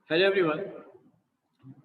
Hello everyone,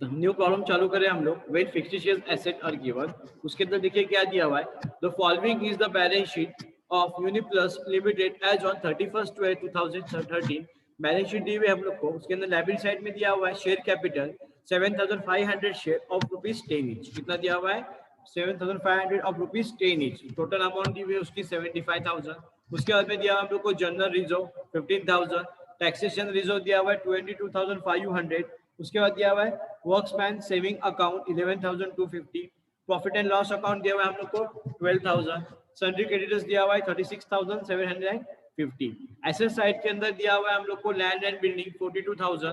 new problem चालू करें हम लोग। When fictitious asset are given, उसके अंदर देखिए क्या दिया हुआ है। The following is the balance sheet of Uniplus Limited as on 31/12/2013। Balance sheet दी हुई है हम लोग को। उसके अंदर लायबिलिटी साइड में दिया हुआ है share capital 7,500 share of ₹10 each. कितना दिया हुआ है? 7,500 ऑफ ₹10 ईच। टोटल अमाउंट दी हुई है उसकी 75,000। उसके बाद में दिया हुआ हम लोग को जनरल रिजर्व 15,000, टैक्सेशन रिजर्व दिया हुआ है 22,500। उसके बाद दिया हुआ है workmen saving account 11,250, profit and loss account दिया हुआ है हम लोग को 12,000, सन्ड्री क्रेडिटर्स दिया हुआ है 36,750। एसेट साइड के अंदर दिया हुआ है हम लोग को land and building 42,000,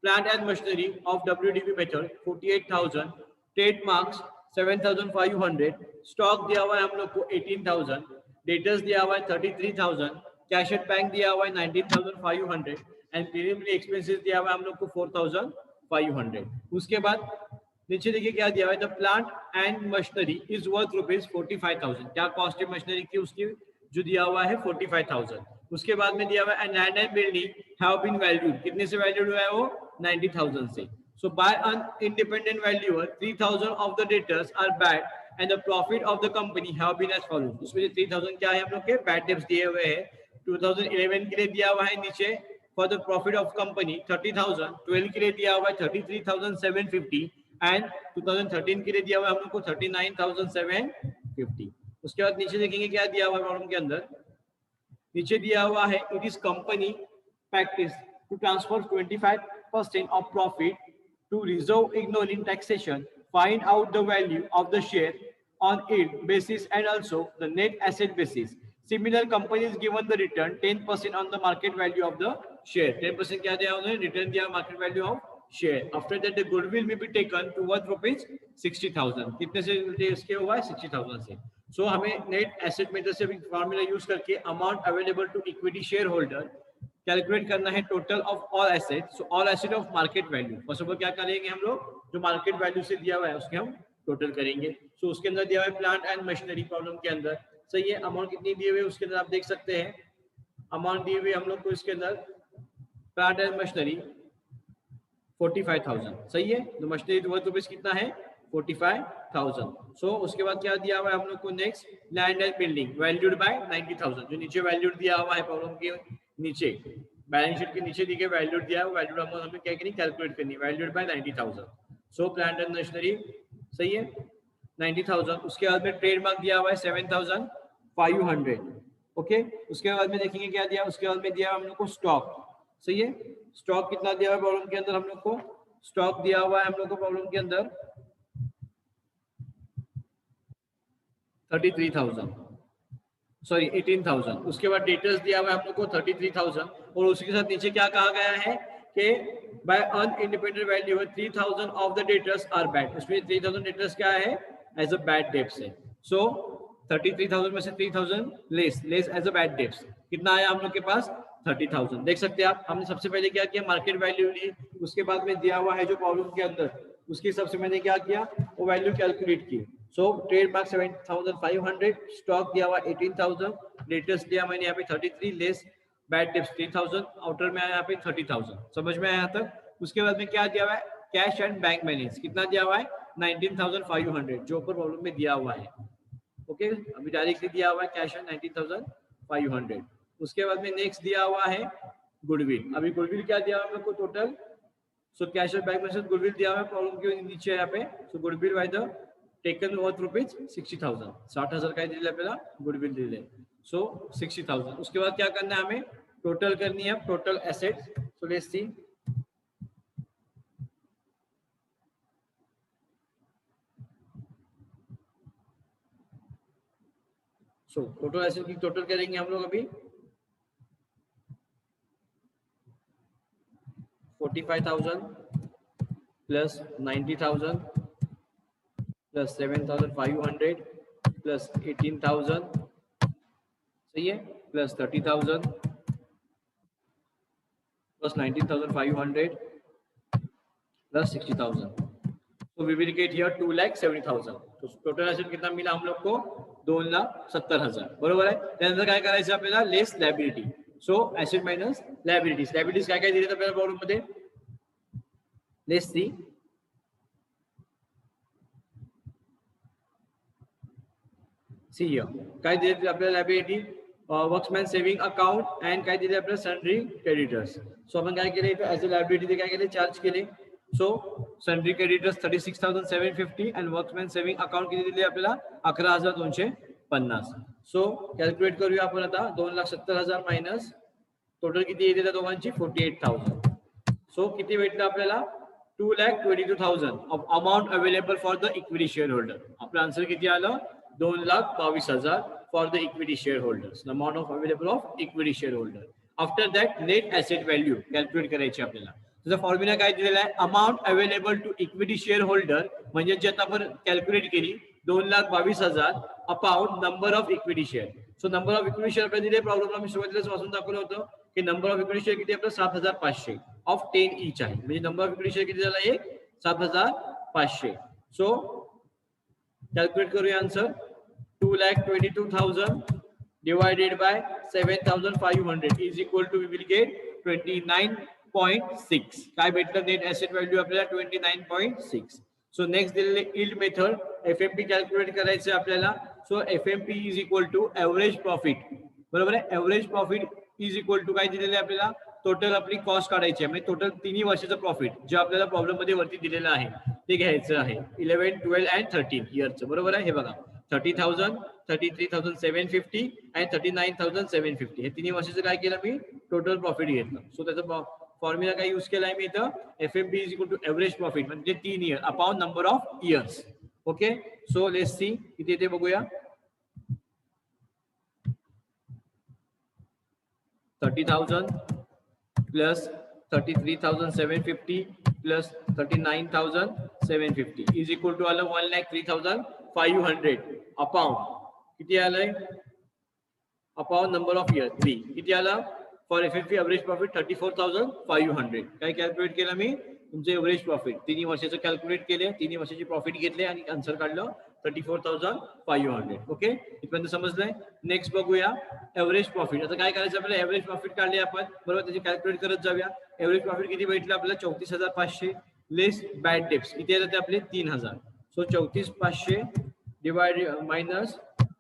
plant and machinery of WDB method 48,000, trademarks 7,500, stock दिया हुआ है हम लोग को 18,000, डेटर्स दिया हुआ है 33,000, कैश एट बैंक दिया हुआ है 19,500 एंड प्रीलिमिनरी एक्सपेंसेस दिया हुआ है हम लोग को 4,500। उसके बाद नीचे देखिए क्या दिया हुआ है। The plant and machinery is worth ₹45,000। क्या कॉस्ट ऑफ मशीनरी की उसकी जो दिया हुआ है 45,000। उसके बाद में दिया हुआ है land and building have been valued. कितने से वैल्यूड हुआ है वो? 90,000 से। So by an independent valuer 3,000 of the debtors are bad and the profit of the company have been as follows. उसमें 3,000 क्या है हम लोग के बैड डेट्स दिए हुए हैं। 2011 के लिए दिया हुआ है नीचे for the profit of company 30,000, 12 के लिए दिया हुआ है 33,750 एंड 2013 के लिए दिया हुआ है हम लोग को 39,750। उसके बाद नीचे देखेंगे क्या दिया हुआ है प्रॉब्लम के अंदर। नीचे दिया हुआ है it is company practice to transfer 25% of profit to reserve ignoring taxation, find out the value of the share on it basis and also the net asset basis. Similar companies given the return 10% on the market value of the share. 10% क्या दिया उन्होंने? Return दिया market value of share. After that the goodwill में be taken to worth ₹60,000। कितने से इसके हुआ है? 60,000 से। सो हमें नेट एसेट मेथड से भी फॉर्मूला यूज करके amount available to equity shareholder calculate करना है total of all asset. So all asset of market value first of all क्या करेंगे हम लोग, जो मार्केट वैल्यू से दिया हुआ है उसके हम टोटल करेंगे। सो उसके अंदर दिया हुआ है प्लांट एंड मशीनरी प्रॉब्लम के अंदर। सही है। अमाउंट कितनी दी हुई है उसके अंदर आप देख सकते हैं। अमाउंट दी हुई हम लोग को इसके अंदर प्लांट एंड मशीनरी 45,000। सही है। तो मशीनरी वर्थ रुपीज कितना है? 45,000। सो उसके बाद क्या दिया हुआ है हम लोग को next land and building valued bye 90,000। जो नीचे वैल्यूड दिया हुआ है प्रॉब्लम के नीचे बैलेंस शीट के नीचे दी गई वैल्यूड दिया है, वैल्यूड अमाउंट हमें क्या करनी? कैलकुलेट करनी। Valued bye 90,000। So plant and machinery सही है 90,000। उसके बाद में ट्रेडमार्क दिया हुआ है 7,500। ओके। उसके बाद में देखेंगे क्या दिया। उसके बाद में दिया हम लोग को स्टॉक। सही है। स्टॉक कितना दिया हुआ है प्रॉब्लम के अंदर हम लोग को? स्टॉक दिया हुआ है हम लोग को प्रॉब्लम के अंदर 33,000 सॉरी 18,000। उसके बाद डेटर्स दिया हुआ है हम लोग को 33,000 और उसके साथ नीचे क्या कहा गया है कि by an independent value 3,000 of the debtors are bad. उसमें 3,000 डेटर्स क्या है? एज अ बैड डेट्स है। सो 33,000 में से 3,000 less as a bad debts. कितना आया हम लोग के पास? 30,000। देख सकते हैं आप। हमने सबसे पहले क्या किया? मार्केट वैल्यू ली। उसके बाद में दिया हुआ है जो प्रॉब्लम के अंदर उसके हिसाब से मैंने क्या किया? वो वैल्यू कैलकुलेट की। सो ट्रेडमार्क 7,500, स्टॉक दिया हुआ 18,000, डेटर्स दिया मैंने यहाँ पे 33 लेस बैड डेट्स 3,000, आउटर में आया यहाँ पे 30,000। समझ में आया यहाँ तक? उसके बाद में क्या दिया हुआ है? कैश एंड बैंक बैलेंस कितना दिया हुआ है? 19,500 जो ऊपर प्रॉब्लम में दिया हुआ है। ओके। अभी डायरेक्टली दिया हुआ है कैश एंड 19,500। उसके बाद में नेक्स्ट दिया हुआ है गुडविल। अभी गुडविल क्या दिया हुआ है हम लोग को total? So cash and bank balance goodwill दिया हुआ है प्रॉब्लम के नीचे यहाँ पे। So goodwill by the taken worth rupees 60,000। 60,000 काय दिले आपल्याला? गुडविल दिले। सो 60,000। उसके बाद क्या करना है हमें? टोटल करनी है total asset. So let's C. So total asset की टोटल करेंगे हम लोग अभी 45,000 प्लस 90,000 प्लस 7,500 प्लस 18,000 सही है प्लस 30,000 प्लस 19,500 प्लस 60,000। तो वी विल गेट हियर 2,70,000। तो टोटल एसेट कितना मिला हम लोग को? 2,70,000 बरोबर आहे। त्यानंतर काय करायचं आपल्याला? Less liability. So asset minus liabilities. Liabilities काय काय दिले आपल्याला प्रॉब्लेम मध्ये? Let's see. सी हियर काय दिले आपल्याला लायबिलिटी, वर्क्समॅन सेव्हिंग अकाउंट अँड काय दिले आपल्याला सन्ड्री क्रेडिटर्स. सो आपण काय केले इथे ऍज अ लायबिलिटी ते काय केले चार्ज केले. So sundry creditors 36,750 and workmen's saving account किती दिले आपल्याला 11,250. सो कॅल्क्युलेट करूया आपण आता. 2,70,000 मायनस टोटल किती येते त्या दोघांची 48,000. सो किती भेटलं आपल्याला 2,22,000 of amount available for the equity share holder. आपलं आन्सर किती आलं 2,22,000 for the equity shareholders. Amount of available of equity share holder. After that net asset value calculate करायची आपल्याला. त्याचा फॉर्म्युला काय दिलेला आहे amount available to equity share holder म्हणजे जे आता आपण कॅल्क्युलेट केली 2,22,000 upon number of equity share. So number of equity share आपल्याला दिले प्रॉब्लेमला मी सुरुवातीलाच वाचून दाखवलं होतं की नंबर ऑफ इक्विटी शेअर किती आपलं 7,500 ऑफ 10 ईच आहे. म्हणजे नंबर ऑफ इक्विटी शेअर किती झाला एक 7,500. सो कॅल्क्युलेट करूया answer 2,22,000 divided by 7,500 is equal to we will get 29.6. काय भेटलं नेट ॲसेट व्हॅल्यू आपल्याला 29.6. सो नेक्स्ट दिलेले इल्ड मेथड एफएमपी कॅल्क्युलेट करायचं आपल्याला. So FMP is equal to average profit. बरोबर आहे. Average profit is equal to काय दिलेलं आहे आपल्याला टोटल आपली कॉस्ट काढायची आहे म्हणजे टोटल तिन्ही वर्षाचं प्रॉफिट जे आपल्याला प्रॉब्लेम मध्ये वरती दिलेलं आहे ते घ्यायचं आहे 11, 12 अँड 13 इयरचं. बरोबर आहे. हे बघा 30,000, 33,750 आणि 39,750 हे तिन्ही वर्षाचं काय केलं मी टोटल प्रॉफिट घेतलं. सो त्याचा फॉर्म्युला काय यूज केलाय मी इथं FMP is equal to average profit म्हणजे 3 year upon number of years. Okay. So let's see किती ते बघूया. 30,000 plus 33,750 plus 39,750 is equal to आलं 1,03,500 अपॉन किती आलंय अपॉन नंबर ऑफ इयर 3 किती आलं फॉर एफएफपी एव्हरेज प्रॉफिट 34,500. काय कॅल्क्युलेट केलं मी तुमचे एव्हरेज प्रॉफिट तिन्ही वर्षाचं कॅल्क्युलेट केले तिन्ही वर्षाची प्रॉफिट घेतले आणि आन्सर काढलं 34,500. ओके इथपर्यंत समजलंय. नेक्स्ट बघूया एव्हरेज प्रॉफिट. आता काय करायचं आपल्याला एव्हरेज प्रॉफिट काढले आपण बरोबर त्याची कॅल्क्युलेट करत जाऊया. एव्हरेज प्रॉफिट किती भेटलं आपल्याला 34,500 लेस बॅड डेप्स किती येतात आपले 3,000. सो 34,500 डिवाइड मायनस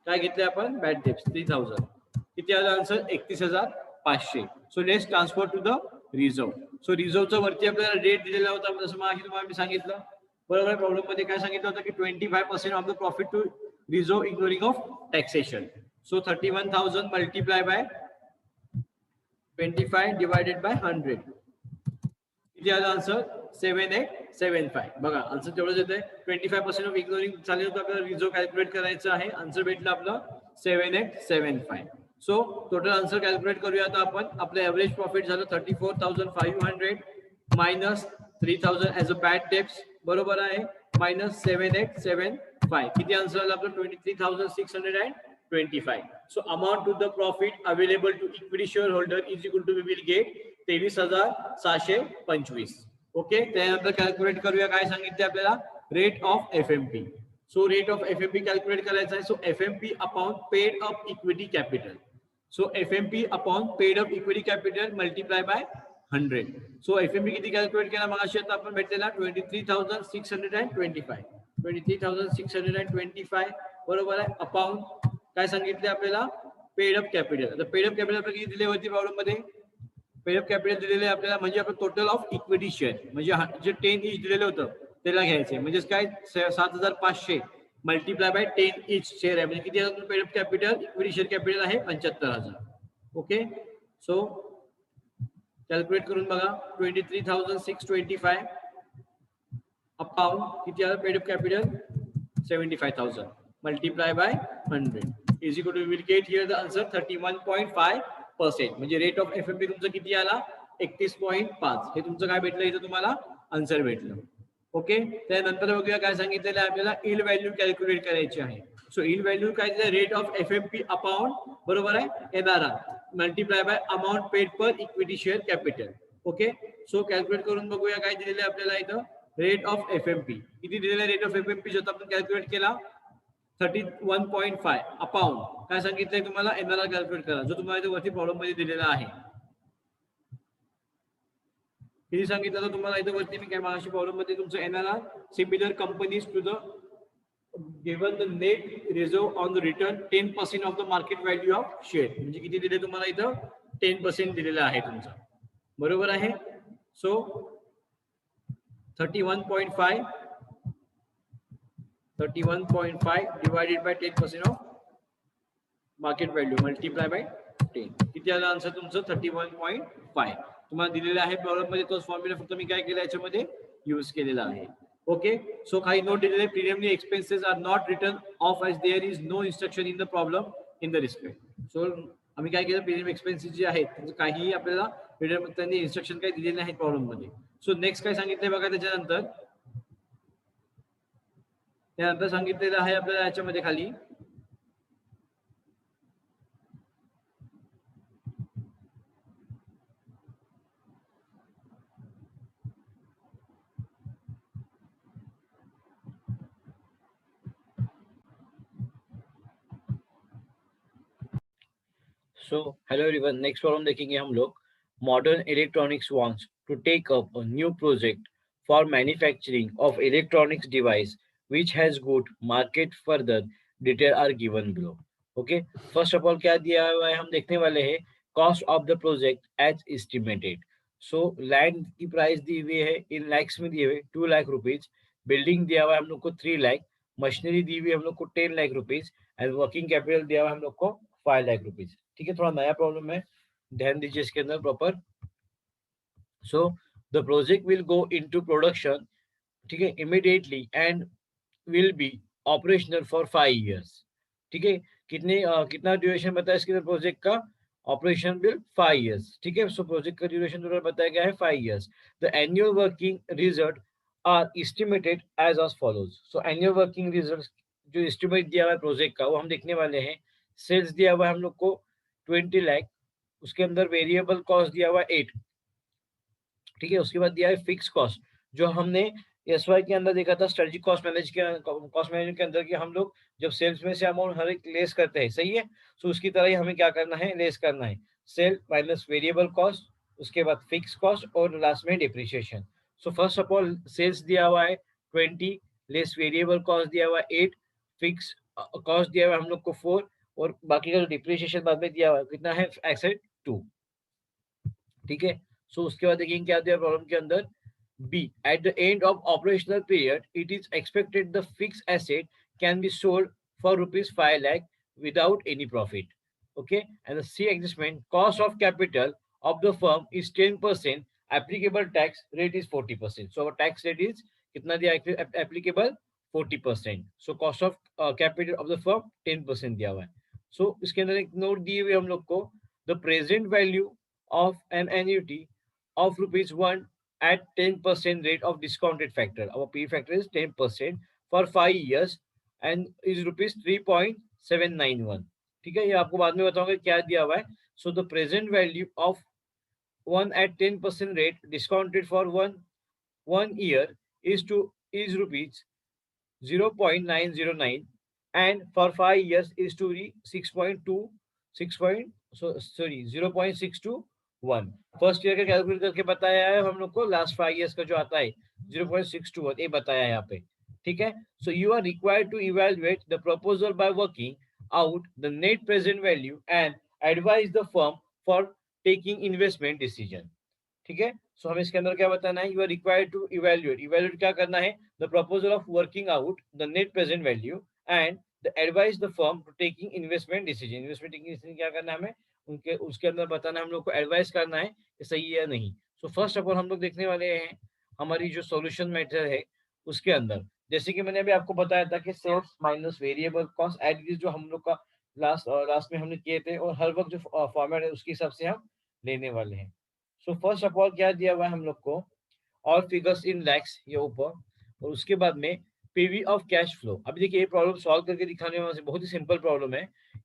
काय घेतले आपण बॅड डेप्स 3,000 किती आलं answer 31,500. So let's transfer to the reserve. So रिझर्वचा वरती आपल्याला रेट दिलेला होता जसं मागे तुम्हाला मी सांगितलं बरोबर. प्रॉब्लेम मध्ये काय सांगितलं होतं की 25% of the profit to reserve ignoring of taxation. So 31,000 multiply by 25 divided by 100 किती आलं आन्सर 7875. बघा आन्सर तेवढंच येतंय 25% ऑफ इग्नोरिंग चालेल होतं आपल्याला रिझर्व कॅल्क्युलेट करायचं आहे. आन्सर भेटलं आपलं 7875. सो टोटल आन्सर कॅल्क्युलेट करूया आता आपण. आपलं एव्हरेज प्रॉफिट झालं 34,500 minus 3,000 as a bad debts बरोबर आहे मायनस 7875 किती आन्सर आलं आपलं 23,625. So amount to the profit available to equity share holder is equal to we will get 23,725. Okay त्यानंतर कॅल्क्युलेट करूया काय सांगितले आपल्याला rate of FMP. So rate of FMP calculate करायचा आहे. So FMP upon paid up equity capital. So FMP upon paid up equity capital multiply by 100. So FMP किती calculate केला मगाशी आता आपण भेटलेला 23,625 23,625 बरोबर आहे अपॉन काय सांगितले आपल्याला पेड अप कॅपिटल. आता पेड अप कॅपिटल किती दिले होते प्रॉब्लेम मध्ये पेड अप कॅपिटल दिलेले आपल्याला म्हणजे आपण टोटल ऑफ इक्विटी शेअर म्हणजे जे 10 ईच दिलेलं होतं त्याला घ्यायचे म्हणजे काय 7,500 मल्टीप्लाय बाय 10 ईच शेअर आहे म्हणजे किती paid up capital equity share capital आहे 75,000. ओके सो कॅल्क्युलेट करून बघा 23,625 अपॉन किती आलं paid up capital 75,000 multiply by 100 is equal to will get here the answer 31.5% म्हणजे रेट ऑफ एफएमपी तुमचं किती आला 31.5 हे तुमचं काय भेटलं इथं तुम्हाला आन्सर भेटलं. ओके त्यानंतर बघूया काय सांगितलेलं आहे आपल्याला इल्ड व्हॅल्यू कॅल्क्युलेट करायची आहे. सो इल्ड व्हॅल्यू काय दिलं रेट ऑफ एफएमपी अपॉन बरोबर आहे NRR multiply by amount paid per equity share capital. Okay so calculate करून बघूया काय दिलेलं आहे आपल्याला इथं रेट ऑफ एफएमपी किती दिलेलं रेट ऑफ एफएमपी जो आपण कॅल्क्युलेट केला 31.5 अपॉन काय सांगितलंय तुम्हाला एनआरआर कॅल्क्युलेट करा जो तुम्हाला इथे वरती प्रॉब्लेम मध्ये दिलेला आहे. किती सांगितलं तर तुम्हाला इथं वरती मी काय मागाशी प्रॉब्लेम मध्ये तुमचं येणार similar companies to the given the net reserve on the return 10% of the market value of share. म्हणजे किती दिले तुम्हाला इथं 10% दिलेलं आहे तुमचं, बरोबर आहे. सो 31.5 divided by 10% of market value multiply by 10. किती आलं आन्सर तुमचं 31.5. तुम्हाला दिलेलं आहे प्रॉब्लेम मध्ये, तोच फॉर्म्युला फक्त मी काय केलं याच्यामध्ये यूज केलेला आहे. ओके, सो काही नोट दिलेले preliminary expenses are not written off as there is no instruction in the problem in the respect. सो आम्ही काय केलं, प्रीलिमिनरी एक्सपेन्सेस जे आहेत काही आपल्याला त्यांनी इन्स्ट्रक्शन काही दिलेले नाहीत प्रॉब्लेम मध्ये. सो नेक्स्ट काय सांगितलंय बघा, त्यानंतर सांगितलेलं आहे आपल्याला याच्यामध्ये खाली so hello everyone, next problem देखेंगे हम लोग. Modern electronics wants to take up a new project for manufacturing of electronics device which has good market. Further detail are given below. Okay, first of all क्या दिया हुआ है हम देखने वाले हैं. Cost of the project as estimated. So land की price दी हुई है इन लैक्स में दिए हुए 2 लाख रुपीज. बिल्डिंग दिया हुआ है हम लोग को 3 लाख. मशीनरी दी हुई है हम लोग को 10 lakh rupees and working capital दिया हुआ है हम लोग को 5 लाख रुपीज. ठीक है, थोड़ा नया प्रॉब्लम है, ध्यान दीजिए इसके अंदर proper. So the project will go into production, ठीक है, immediately and will be operational for 5 years. ठीक है, कितना ड्यूरेशन बताया इसके प्रोजेक्ट का, ऑपरेशन बिल 5 years. ठीक है, सो प्रोजेक्ट का ड्यूरेशन बताया गया है 5 years. The annual working result are estimated as follows. So annual working result जो एस्टिमेट दिया हुआ है प्रोजेक्ट का वो हम देखने वाले हैं. सेल्स दिया हुआ है हम लोग को 20 लाख, उसके अंदर वेरिएबल कॉस्ट दिया हुआ है 8. ठीक है, उसके बाद दिया है फिक्स कॉस्ट जो हमने एसवाई के अंदर देखा था, स्ट्रेटेजिक कॉस्ट मैनेजमेंट के अंदर कि हम लोग जब सेल्स में से अमाउंट हर एक लेस करते हैं, सही है. सो उसकी तरह ही हमें क्या करना है, लेस करना है. सेल माइनस वेरिएबल कॉस्ट, उसके बाद फिक्स कॉस्ट और लास्ट में depreciation. So first of all sales दिया हुआ है 20, लेस वेरिएबल कॉस्ट दिया हुआ है 8, फिक्स कॉस्ट दिया हुआ है हम लोग को 4 और बाकी का डिप्रिसिएशन बाद में दिया हुआ है कितना है, एसेट 2. ठीक है, सो उसके बाद देखेंगे क्या दिया प्रॉब्लम के अंदर. B. At the end of operational period, it is expected the fixed asset can be sold for rupees 5 lakh without any profit. Okay, and the C adjustment, cost of capital of the firm is 10%. Applicable tax rate is 40%. So our tax rate is कितना दिया applicable 40%. So cost of capital of the firm 10% दिया हुआ है. So इसके अंदर एक note दिए हुए हम लोग को, the present value of an annuity of rupees 1 at 10% rate of discounted factor. Our P factor is 10% for 5 years and is rupees 3.791. ठीक है, ये आपको बाद में बताऊंगा क्या दिया हुआ है. So the present value of 1 at 10% rate discounted for one year is rupees 0.909 and for 5 years is to 0.621. First year का कैलकुलेट करके बताया है हम लोग को, लास्ट 5 years का जो आता है 0.621 ये बताया है यहाँ पे. ठीक है, so you are required to evaluate the proposal by working out the net present value and advise the firm for taking investment decision. ठीक है, सो हमें इसके अंदर क्या बताना है, you are required to evaluate क्या करना है, the proposal of working out the net present value and the advise the firm to taking investment decision. Investment taking decision क्या करना है हमें, उनके उसके अंदर बताना है हम लोग को, एडवाइस करना है कि सही है या नहीं. सो फर्स्ट ऑफ ऑल हम लोग देखने वाले हैं हमारी जो सॉल्यूशन मेथड है उसके अंदर, जैसे कि मैंने अभी आपको बताया था कि sales minus variable cost at जो हम लोग का लास्ट में हमने किए थे और हर वक्त जो फॉर्मेट है उसके हिसाब से हम लेने वाले हैं. सो फर्स्ट ऑफ ऑल क्या दिया हुआ है हम लोग को, ऑल फिगर्स इन लैक्स ये ऊपर, और उसके बाद में पीवी ऑफ कैश फ्लो. अभी देखिए ये प्रॉब्लम सॉल्व करके दिखाने में बहुत ही सिंपल प्रॉब्लम है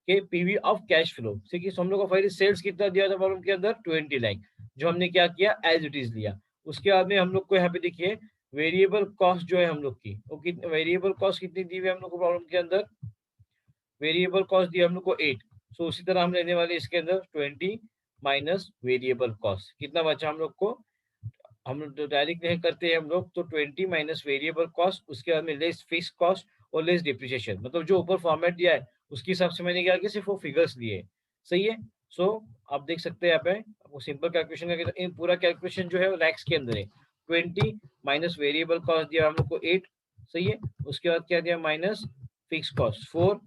कि पीवी ऑफ कैश फ्लो. देखिए हम लोग को पहले सेल्स कितना दिया था प्रॉब्लम के अंदर 20 लाख, जो हमने क्या किया एज इट इज लिया. उसके बाद में हम लोग को यहाँ पे देखिए वेरिएबल कॉस्ट जो है हम लोग की, वो कितनी वेरिएबल कॉस्ट कितनी दी हुई है हम लोग को प्रॉब्लम के अंदर, वेरिएबल कॉस्ट दिया हम लोग को 8. सो उसी तरह हम लेने वाले इसके अंदर 20 माइनस वेरिएबल कॉस्ट, कितना बचा हम लोग को हम लोग तो डायरेक्ट नहीं करते हैं हम लोग, तो 20 माइनस वेरिएबल कॉस्ट, उसके बाद में लेस फिक्स कॉस्ट और लेस डिप्रिसिएशन, मतलब जो ऊपर फॉर्मेट दिया है उसके हिसाब से मैंने क्या किया, सिर्फ वो फिगर्स लिए। सही है। सो आप देख सकते हैं यहाँ पे आपको सिंपल कैलकुलेशन करके, तो इन पूरा कैलकुलेशन जो है वो लैक्स के अंदर है। 20 माइनस वेरिएबल कॉस्ट दिया हम लोग को 8। सही है। उसके बाद क्या दिया, माइनस फिक्स कॉस्ट 4।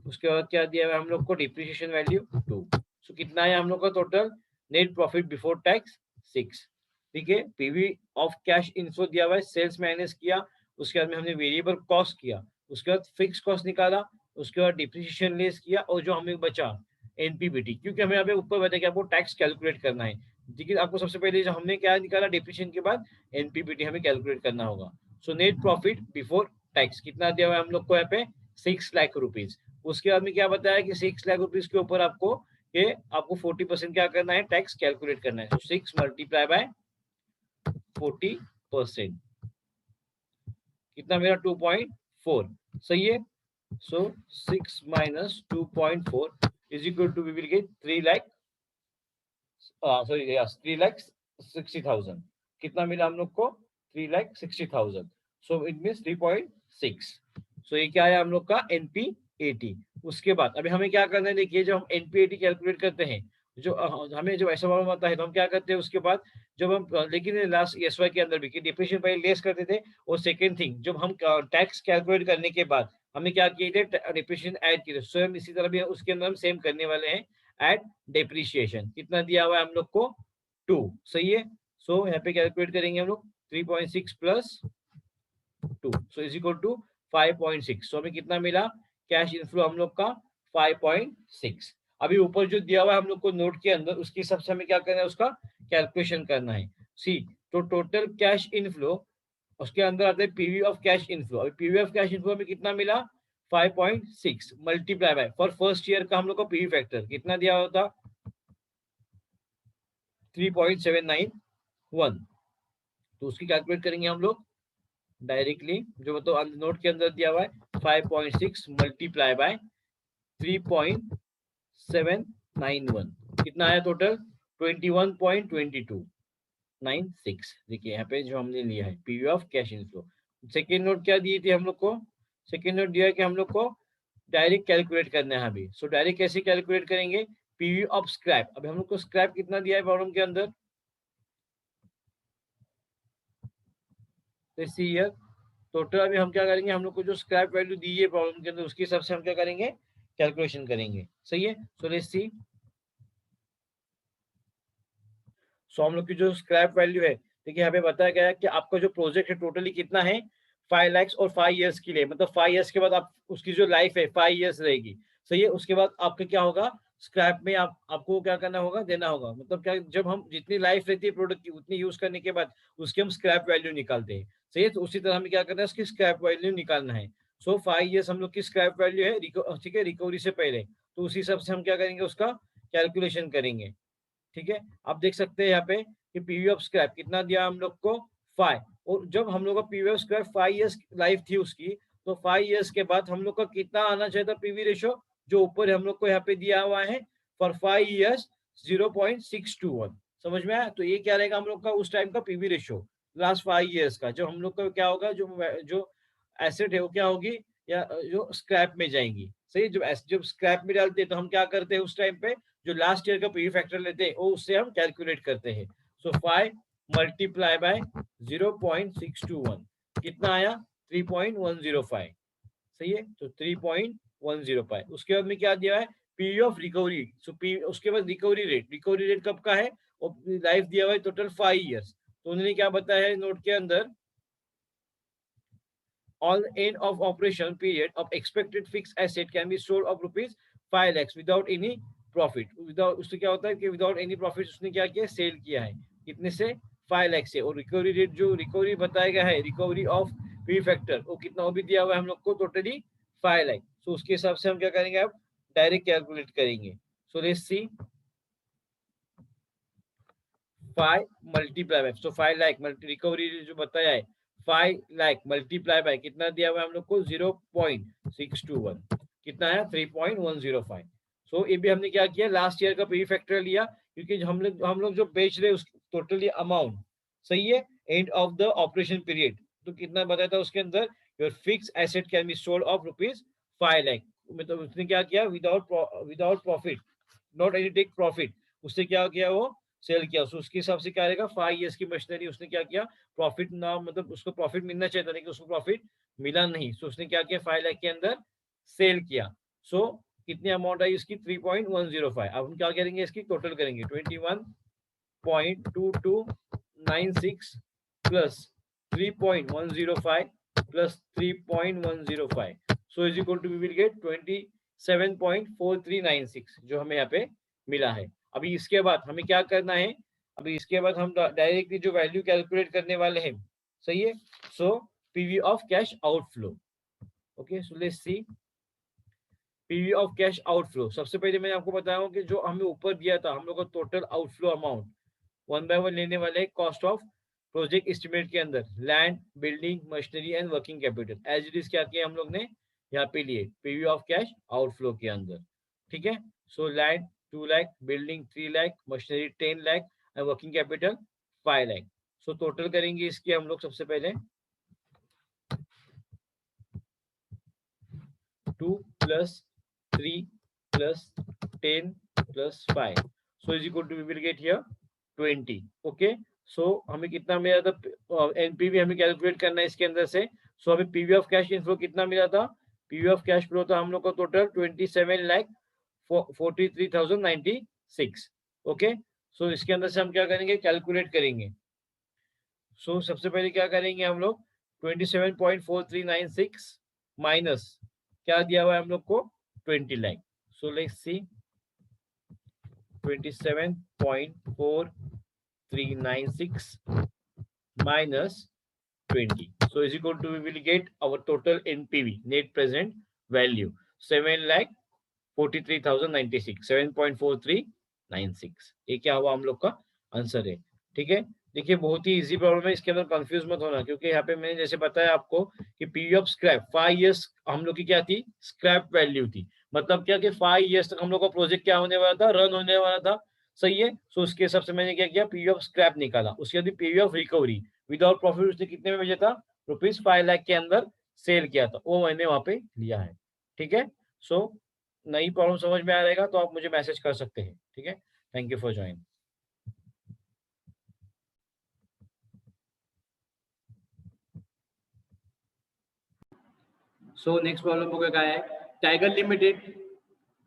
उसके बाद क्या दिया है हम लोग को, डिप्रिसिएशन वैल्यू 2। सो कितना है हम लोग का total net profit before tax 6। ठीक है। पीवी ऑफ कैश इनफ्लो दिया हुआ है, सेल्स माइनस किया, उसके बाद में हमने वेरिएबल कॉस्ट किया, उसके बाद फिक्स कॉस्ट निकाला, उसके बाद डिप्रिसिएशन लेस किया, और जो हमें बचा एनपीबीटी, क्योंकि हमें यहाँ पे ऊपर बताया कि आपको टैक्स कैलकुलेट करना है। ठीक है। आपको सबसे पहले जो हमने क्या निकाला, डिप्रिसिएशन के बाद एनपीबीटी हमें कैलकुलेट करना होगा। So net profit before tax कितना दिया हुआ है हम लोग को यहाँ पे, 6 लाख रुपीज। उसके बाद में क्या बताया कि 6 लाख रुपीज के ऊपर आपको कि आपको 40% क्या करना है, टैक्स कैलकुलेट करना है। 6 मल्टीप्लाई बाय 40%, कितना मेरा 2.4। सही है। So 6 minus 2.4 is equal to, we will get 3 lakh, sorry yes 3,60,000। कितना मिला हम लोग को, 3,60,000। So it means 3.6। सो ये क्या है हम लोग का एनपीएटी। उसके बाद अभी हमें क्या करना है, देखिए जब हम एनपीएटी कैलकुलेट करते हैं, जो हमें जब ऐसा मालूम आता है तो हम क्या करते हैं उसके बाद, जब हम लेकिन लास्ट एसवाई के अंदर भी डिप्रेशन पहले लेस करते थे, और सेकेंड थिंग जब हम टैक्स कैलकुलेट करने के बाद हमें क्या किए थे, डिप्रेशन ऐड किए थे। स्वयं इसी तरह भी उसके अंदर हम सेम करने वाले हैं, एड डेप्रिशिएशन। कितना दिया हुआ है हम लोग को, 2। सही है। सो यहाँ पे कैलकुलेट करेंगे हम लोग, 3.6 plus 2, so is equal to 5.6। So हमें कितना मिला, कैश इनफ्लो हम लोग का 5.6। अभी ऊपर जो दिया हुआ है हम लोग को नोट के अंदर, उसके हिसाब से हमें क्या करना है, उसका कैलकुलेशन करना है। सी, तो टोटल कैश इनफ्लो, उसके अंदर आता है पीवी ऑफ कैश इनफ्लो। अभी पीवी ऑफ कैश इनफ्लो में कितना मिला, 5.6 multiply by, for first year का हम लोग का पीवी फैक्टर कितना दिया होता, 3.791। तो उसकी कैलकुलेट करेंगे हम लोग डायरेक्टली, जो तो नोट के अंदर दिया हुआ है, 5.6 मल्टीप्लाई बाय 3.791, कितना आया टोटल, 21.2296। देखिए यहाँ पे जो हमने लिया है PV of cash inflow. Second note क्या दिए थे हम लोग को, सेकेंड नोट दिया है कि हम लोग को डायरेक्ट कैलकुलेट करना है अभी। सो डायरेक्ट कैसे कैलकुलेट करेंगे, पीवी ऑफ स्क्रैप। अभी हम लोग को स्क्रैप कितना दिया है प्रॉब्लम के अंदर, ईयर टोटल। अभी हम क्या करेंगे, हम लोग को जो स्क्रैप वैल्यू दी है प्रॉब्लम के अंदर, उसके हिसाब से हम क्या करेंगे, कैलकुलेशन करेंगे। सही है। सो लेट्स सी, सो हम लोग की जो स्क्रैप वैल्यू है, देखिए यहाँ पे बताया गया है कि आपका जो प्रोजेक्ट है टोटली कितना है, 5 लाख और 5 ईयर्स के लिए, मतलब 5 ईयर्स के बाद आप उसकी जो लाइफ है 5 ईयर्स रहेगी। सही है। उसके बाद आपका क्या होगा, स्क्रैप में आपको क्या करना होगा, देना होगा, मतलब क्या, जब हम जितनी लाइफ रहती है प्रोडक्ट की उतनी यूज करने के बाद उसकी हम स्क्रैप वैल्यू निकालते हैं। सही है। तो उसी तरह हमें क्या करना है, उसकी स्क्रैप वैल्यू निकालना है। सो 5 ईयर्स हम लोग की स्क्रैप वैल्यू है, ठीक है, रिकवरी से पहले। तो उसी हिसाब से हम क्या करेंगे, उसका कैलकुलेशन करेंगे। ठीक है। आप देख सकते हैं यहाँ पे कि पीवी ऑफ स्क्रैप कितना दिया हम लोग को, 5। और जब हम लोग का PV of scrap 5 years life थी उसकी, तो 5 ईयर्स के बाद हम लोग का कितना आना चाहिए था पीवी रेशो, जो ऊपर हम लोग को यहाँ पे दिया हुआ है, फॉर 5 ईयर्स 0.621। समझ में आया। तो ये क्या रहेगा हम लोग का उस टाइम का पीवी रेशो लास्ट 5 ईयर्स का, जो हम लोग का क्या होगा, जो एसेट है वो क्या होगी, या जो स्क्रैप में जाएंगी। सही। जब स्क्रैप में डालते हैं तो हम क्या करते हैं उस टाइम पे, जो लास्ट ईयर का पीवी फैक्टर लेते हैं वो उससे हम कैलकुलेट करते हैं। सो 5 मल्टीप्लाई बाय 0.621, कितना आया, 3.105। सही है। तो 3.105। उसके बाद में क्या दिया है, PV of recovery. So P उसके बाद रिकवरी रेट कब का है, और लाइफ दिया हुआ है टोटल 5 ईयर्स। तो उन्होंने क्या बताया है नोट के अंदर, on end of operation period of expected fixed asset can be sold of rupees 5 lakhs without any profit। Without उससे क्या होता है कि विदाउट एनी प्रॉफिट उसने क्या किया, सेल किया है, कितने से, 5 लाख से। और रिकवरी रेट, जो रिकवरी बताया गया है, रिकवरी ऑफ पी फैक्टर, वो कितना, वो भी दिया हुआ है हम लोग को टोटली 5 लाख। सो उसके हिसाब से हम क्या करेंगे, अब डायरेक्ट कैलकुलेट करेंगे। सो let's C, 5 multiply by, so 5 lakh multi recovery जो बताया है, 5 लाख मल्टीप्लाई बाय कितना दिया हुआ है हम लोग को, 0.621, कितना है, 3.105। सो ये भी हमने क्या किया, लास्ट ईयर का पी फैक्टर लिया, क्योंकि हम लोग जो बेच रहे हैं उस टोटली अमाउंट। सही है। End of the operation period, तो कितना बताया था उसके अंदर, your fix asset can be sold of ₹5 lakh. मतलब उसने क्या किया, without profit, not any take profit, उससे क्या किया, वो सेल किया। सो उसके हिसाब से क्या रहेगा, 5 years की मशीनरी उसने क्या किया, प्रॉफिट ना, मतलब उसको प्रॉफिट मिलना चाहिए था लेकिन उसको प्रॉफिट मिला नहीं। सो उसने क्या किया, 5 लाख के अंदर सेल किया। सो कितनी अमाउंट आई इसकी, 3.105। अब हम क्या करेंगे, इसकी टोटल करेंगे, 21.2296 plus 3.105 plus 3.105, so is equal to, we will get 27.4396 जो हमें यहाँ पे मिला है। अभी इसके बाद हमें क्या करना है, अभी इसके बाद हम डायरेक्टली जो वैल्यू कैलकुलेट करने वाले हैं, सही है। So PV of cash outflow, okay, so let's see PV of cash outflow. सबसे पहले मैंने आपको बताया हूँ कि जो हमें ऊपर दिया था, हम लोग का टोटल आउटफ्लो अमाउंट 1 by 1 लेने वाले, कॉस्ट ऑफ प्रोजेक्ट एस्टिमेट के अंदर land, building, machinery and working capital, as it is क्या किया हम लोग ने यहाँ पे लिए पीवी ऑफ कैश आउटफ्लो के अंदर, ठीक है। So land 2 lakh, building 3 lakh, machinery 10 lakh and working capital 5 lakh. So total करेंगे इसकी हम लोग सबसे पहले 2 plus 3 plus 10 plus 5, so is equal to, we will get here 20, okay। so हमें कितना मिला था, एनपीवी हमें कैलकुलेट करना है इसके अंदर से। सो हमें पीवी ऑफ कैश इनफ्लो कितना मिला था, पीवी ऑफ कैश फ्लो था हम लोग को टोटल 27,43,096, ओके। सो इसके अंदर से हम क्या करेंगे, कैलकुलेट करेंगे। सो सबसे पहले क्या करेंगे हम लोग, 27.4396 माइनस क्या दिया हुआ है हम लोग को, 20 लाख। सो let's C 27.4396 minus 20, so is equal to, we will get our total NPV, net present value, 7,43,096, 7.4396, ये क्या हुआ हम लोग का आंसर है, ठीक है। देखिए बहुत ही इजी प्रॉब्लम है, इसके अंदर कंफ्यूज मत होना, क्योंकि यहाँ पे मैंने जैसे बताया आपको कि पीवी ऑफ स्क्रैप 5 years हम लोग की क्या थी, स्क्रैप वैल्यू थी। मतलब क्या कि 5 years तक हम लोग का प्रोजेक्ट क्या होने वाला था, रन होने वाला था, सही है। सो उसके हिसाब से मैंने क्या किया, पीवी ऑफ स्क्रैप निकाला। उसके बाद PV of recovery without profit उसने कितने में भेजा था, ₹5 लाख के अंदर सेल किया था, वो मैंने वहां पे लिया है, ठीक है। सो नई प्रॉब्लम समझ में आ रहेगा तो आप मुझे मैसेज कर सकते हैं, ठीक है। Thank you for join. So next problem हो गया है, Tiger Limited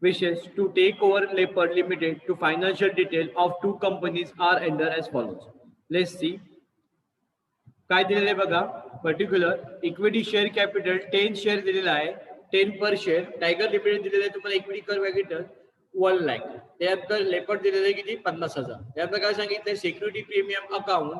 wishes to take over Leopard Limited to financial detail of two companies are under as follows. Let's see. काय दिलेलं आहे बघा, particular equity share capital 10 share दिलेला आहे, 10 per share. Tiger limited दिलेलं आहे तुम्हाला इक्विटी कॅपिटल 1 लाख. त्यानंतर लेपर्ड दिलेलं आहे किती, 50,000. त्यानंतर काय सांगितलंय, सिक्युरिटी प्रीमियम अकाउंट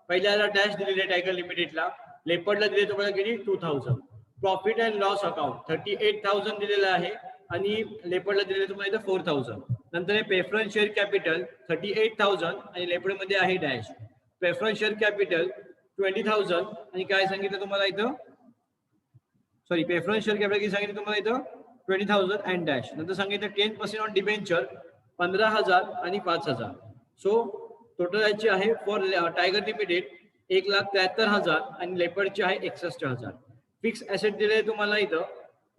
पहिल्याला डॅश दिलेले आहे टायगर लिमिटेडला, लेपर्डला दिले तुम्हाला किती 2,000. प्रॉफिट अँड लॉस अकाउंट 38,000 दिलेलं आहे आणि लेपर्डला दिलेलं तुम्हाला इथं 4,000. नंतर प्रेफरन्स शेअर कॅपिटल 38,000 आणि लेपर्डमध्ये आहे डॅश. प्रेफरन्स शेअर कॅपिटल 20,000 आणि काय सांगितलं तुम्हाला इथं, सॉरी प्रेफरन्स शेअर कॅपिटल सांगितलं तुम्हाला इथं 20,000 अँड डॅश. नंतर सांगितलं 10% ऑन डिबेंचर 15,000 आणि 5,000. सो टोटल याची आहे फॉर टायगर लिमिटेड 1,73,000 आणि लेपर्डची आहे 61,000. फिक्स ऍसेट दिले तुम्हाला इथं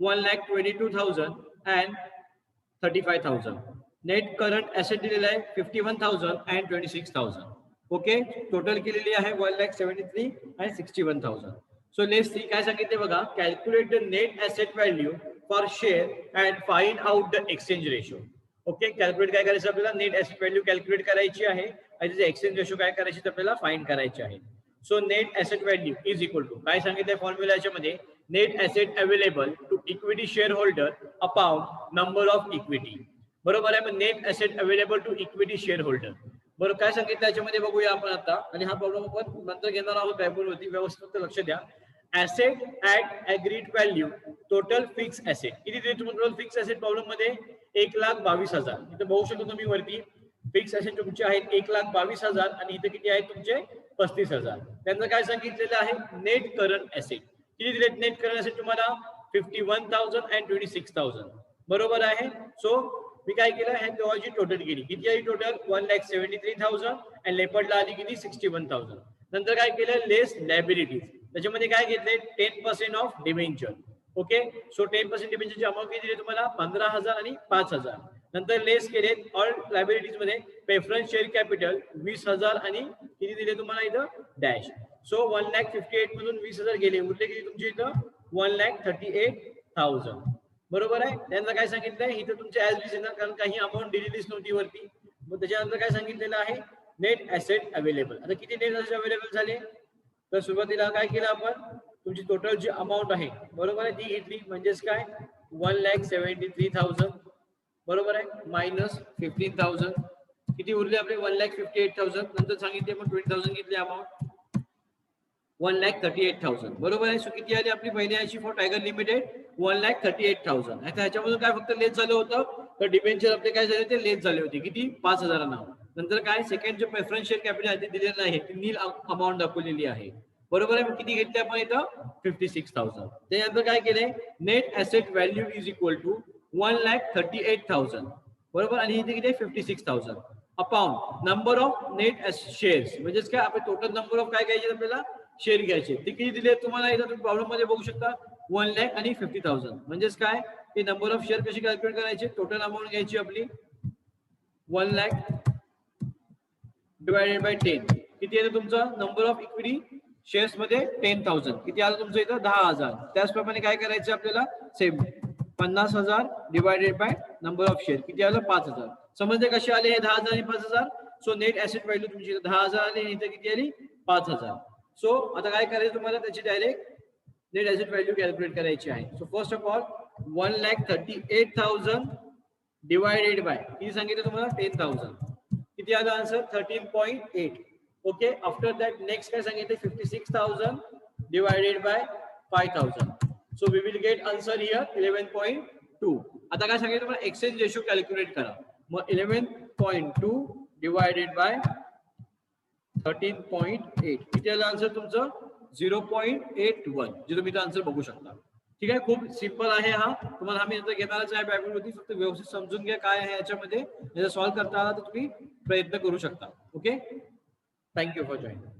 1,22,000 अँड 35,000. नेट करंट ऍसेट दिलेला आहे 51,000 अँड 26,000. ओके, टोटल केलेली आहे 1,73,000 आणि 61,000. सो लेट्स सी काय सांगितले बघा, calculate the net asset value for share and find out the exchange ratio. Okay, calculate काय करायचं आपल्याला, नेट ऍसेट व्हॅल्यू कॅल्क्युलेट करायची आहे आणि त्याचे एक्सचेंज रेशो काय करायची तर आपल्याला फाइंड करायचे आहे. So net asset value is equal to काय सांगितलंय फॉर्म्युला याच्यामध्ये, net asset available to equity share holder upon number of equity. बरोबर आहे, मग net asset available to equity share holder. बरोबर, काय सांगितलं याच्यामध्ये बघूया आपण आता, आणि हा प्रॉब्लेम आपण नंतर घेणार आहोत होती, व्यवस्थित लक्ष द्या. Asset at agreed value total fix asset किती दिले तुम्हाला, टोटल फिक्स ऍसेट प्रॉब्लेम मध्ये 1,22,000. इथे बघू शकतो तुम्ही वरती फिक्स ऍसेट तुमचे आहेत 1,22,000 आणि इथे किती आहेत तुमचे 35,000. त्यांचं काय सांगितलेलं आहे, नेट करंट ऍसेट किती दिले, नेट करंट ऍसेट तुम्हाला 51,000 अँड 26,000. बरोबर आहे. सो मी काय केलं, ह्या दोघांची टोटल केली, किती आहे टोटल 1,73,000 आणि लेपर्डला आली किती 61,000. नंतर काय केलं लेस लायबिलिटीज, त्याच्यामध्ये काय घेतले 10% ऑफ डिबेंचर. ओके, सो 10% डिबेंचरची अमाऊंट किती दिली तुम्हाला 15,000 आणि 5,000. नंतर लेस केले ऑल लायबिलिटीज मध्ये प्रेफरन्स शेअर कॅपिटल 20,000 आणि किती दिले तुम्हाला इथं डॅश. सो 1,58,000 मधून 20,000 गेले, उरले किती तुमचे इथं 1,38,000. बरोबर आहे. त्यांना काय सांगितलंय इथं तुमचे ऍज इट इज येणार, कारण काही अमाऊंट दिलेलीच नव्हती वरती. मग त्याच्यानंतर काय सांगितलेलं आहे नेट ऍसेट अवेलेबल. आता किती नेट ऍसेट अवेलेबल झाले, तर सुरुवातीला काय केलं आपण तुमची टोटल जी अमाऊंट आहे बरोबर आहे ती घेतली, म्हणजेच काय 1,73,000 बरोबर आहे मायनस 15,000 किती उरले आपले 1,58,000. नंतर सांगितले मग 20,000 घेतले अमाऊंट 1,38,000 बरोबर आहे. सो किती आली आपली पहिली याची फॉर टायगर लिमिटेड 1,38,000. आता ह्याच्यामधून काय फक्त लेस झालं होतं, तर डिबेंचर आपले काय झाले ते लेस झाले होते किती 5,000. नंतर काय सेकंड जे प्रेफरन्स शेअर कॅपिटल आहे ते दिलेलं नाही, ती नील अमाऊंट दाखवलेली आहे बरोबर आहे. मग किती घेतले आपण इथं 56,000. त्यानंतर काय केले net asset value is equal to 1,38,000 बरोबर, आणि इथे किती 56,000 upon number of net shares, म्हणजेच काय आपण टोटल नंबर ऑफ काय घ्यायचे आपल्याला शेअर घ्यायचे, ते किती दिले तुम्हाला इथं तुम्ही प्रॉब्लेम मध्ये बघू शकता 1,00,000 आणि 50,000. म्हणजेच काय ते नंबर ऑफ शेअर कशी कॅल्क्युलेट करायचे, टोटल अमाऊंट घ्यायची आपली 1,00,000 डिवायडेड बाय 10. किती आहे तुमचं नंबर ऑफ इक्विटी शेअर्स मध्ये 10,000. किती आलं तुमचं इथं 10,000. त्याचप्रमाणे काय करायचं आपल्याला same 50,000 divided by number of share किती आलं 5,000. समजले कसे आले हे 10,000 आणि 5,000. सो नेट ऍसेट व्हॅल्यू तुमची 10,000 आली आणि इथं किती आली 5,000. सो आता काय करायचं तुम्हाला त्याची direct net asset value calculate करायची आहे. So first of all 1,38,000 divided by किती सांगितलं तुम्हाला 10,000. किती आलं answer 13.8. Okay, after that next काय सांगितलं 56,000 divided by 5,000. So we will get answer here 11.2. आता काय सांगितलं तुम्हाला एक्सचेंज रेशो कॅल्क्युलेट करा. मग 11.2 डिवायडेड बाय 13.8 किती आलं आन्सर तुमचं 0.81, जे तुम्ही आन्सर बघू शकता. ठीक आहे, खूप सिंपल आहे हा. तुम्हाला आम्ही नंतर घेणारच आहे बॅकग्राऊंड, फक्त व्यवस्थित समजून घ्या काय आहे याच्यामध्ये. जर सॉल्व्ह करता आला तर तुम्ही प्रयत्न करू शकता. Okay, thank you for joining.